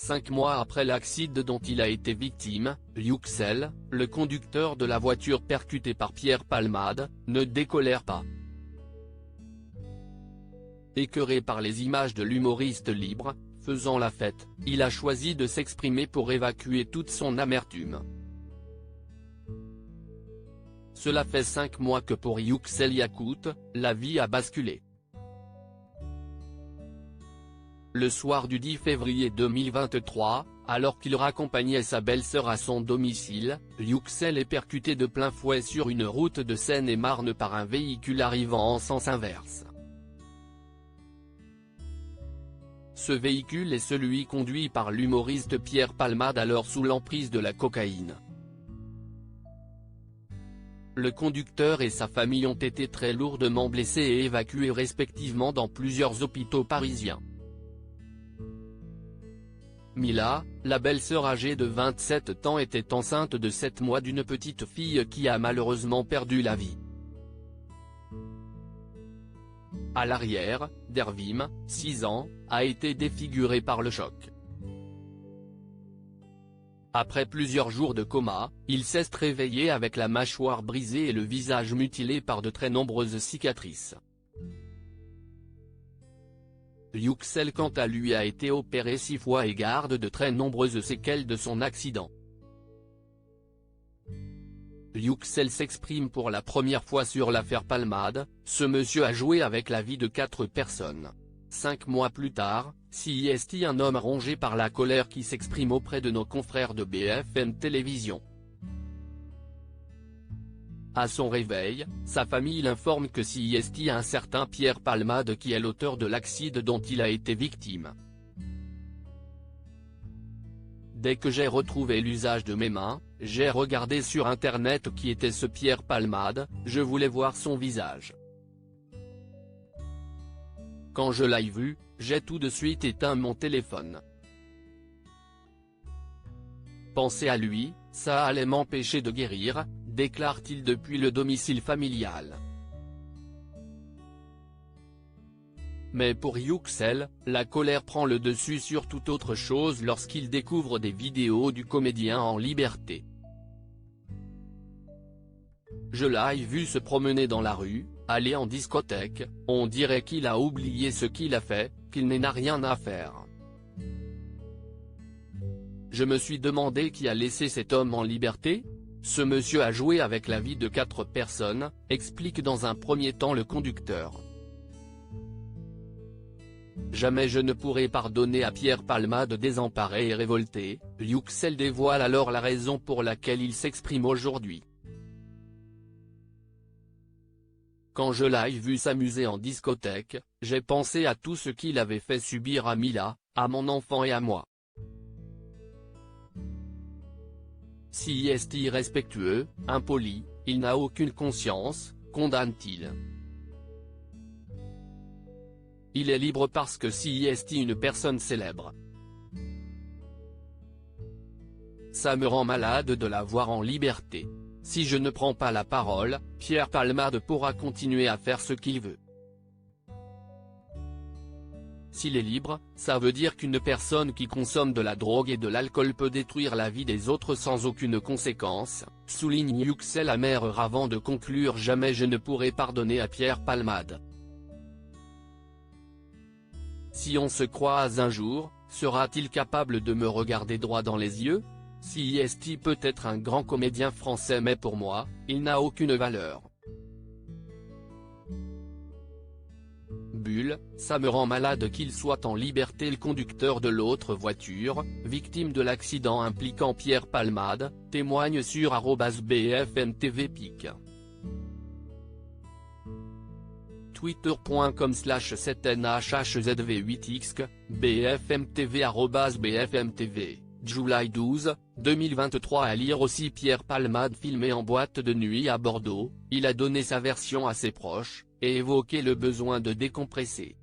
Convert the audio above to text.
5 mois après l'accident dont il a été victime, Yuxel, le conducteur de la voiture percutée par Pierre Palmade, ne décolère pas. Écœuré par les images de l'humoriste libre, faisant la fête, il a choisi de s'exprimer pour évacuer toute son amertume. Cela fait 5 mois que pour Yuxel Yacout, la vie a basculé. Le soir du 10 février 2023, alors qu'il raccompagnait sa belle-sœur à son domicile, Yuxel est percuté de plein fouet sur une route de Seine-et-Marne par un véhicule arrivant en sens inverse. Ce véhicule est celui conduit par l'humoriste Pierre Palmade alors sous l'emprise de la cocaïne. Le conducteur et sa famille ont été très lourdement blessés et évacués respectivement dans plusieurs hôpitaux parisiens. Mila, la belle-sœur âgée de 27 ans était enceinte de 7 mois d'une petite fille qui a malheureusement perdu la vie. À l'arrière, Dervim, 6 ans, a été défiguré par le choc. Après plusieurs jours de coma, il s'est réveillé avec la mâchoire brisée et le visage mutilé par de très nombreuses cicatrices. Yuxel quant à lui a été opéré 6 fois et garde de très nombreuses séquelles de son accident. Yuxel s'exprime pour la première fois sur l'affaire Palmade, ce monsieur a joué avec la vie de 4 personnes. 5 mois plus tard, CIST un homme rongé par la colère qui s'exprime auprès de nos confrères de BFM Télévision. À son réveil, sa famille l'informe que CIST a un certain Pierre Palmade qui est l'auteur de l'accident dont il a été victime. Dès que j'ai retrouvé l'usage de mes mains, j'ai regardé sur internet qui était ce Pierre Palmade, je voulais voir son visage. Quand je l'ai vu, j'ai tout de suite éteint mon téléphone. Penser à lui, ça allait m'empêcher de guérir, déclare-t-il depuis le domicile familial. Mais pour Yuxel, la colère prend le dessus sur toute autre chose lorsqu'il découvre des vidéos du comédien en liberté. Je l'ai vu se promener dans la rue, aller en discothèque, on dirait qu'il a oublié ce qu'il a fait, qu'il n'en a rien à faire. Je me suis demandé qui a laissé cet homme en liberté ? Ce monsieur a joué avec la vie de 4 personnes, explique dans un premier temps le conducteur. Jamais je ne pourrai pardonner à Pierre Palmade désemparé et révolté, Yuxel dévoile alors la raison pour laquelle il s'exprime aujourd'hui. Quand je l'ai vu s'amuser en discothèque, j'ai pensé à tout ce qu'il avait fait subir à Mila, à mon enfant et à moi. Si est irrespectueux, impoli, il n'a aucune conscience, condamne-t-il. Il est libre parce que si est une personne célèbre. Ça me rend malade de la voir en liberté. Si je ne prends pas la parole, Pierre Palmade pourra continuer à faire ce qu'il veut. S'il est libre, ça veut dire qu'une personne qui consomme de la drogue et de l'alcool peut détruire la vie des autres sans aucune conséquence, souligne Yuxel amer avant de conclure. Jamais je ne pourrai pardonner à Pierre Palmade. Si on se croise un jour, sera-t-il capable de me regarder droit dans les yeux ? Si est peut être un grand comédien français mais pour moi, il n'a aucune valeur. Bulle, ça me rend malade qu'il soit en liberté. Le conducteur de l'autre voiture, victime de l'accident impliquant Pierre Palmade, témoigne sur @BFMTVPIC. Twitter.com/7NHHZV8X, BFMTV @BFMTV, July 12, 2023. À lire aussi Pierre Palmade filmé en boîte de nuit à Bordeaux, il a donné sa version à ses proches, et évoqué le besoin de décompresser.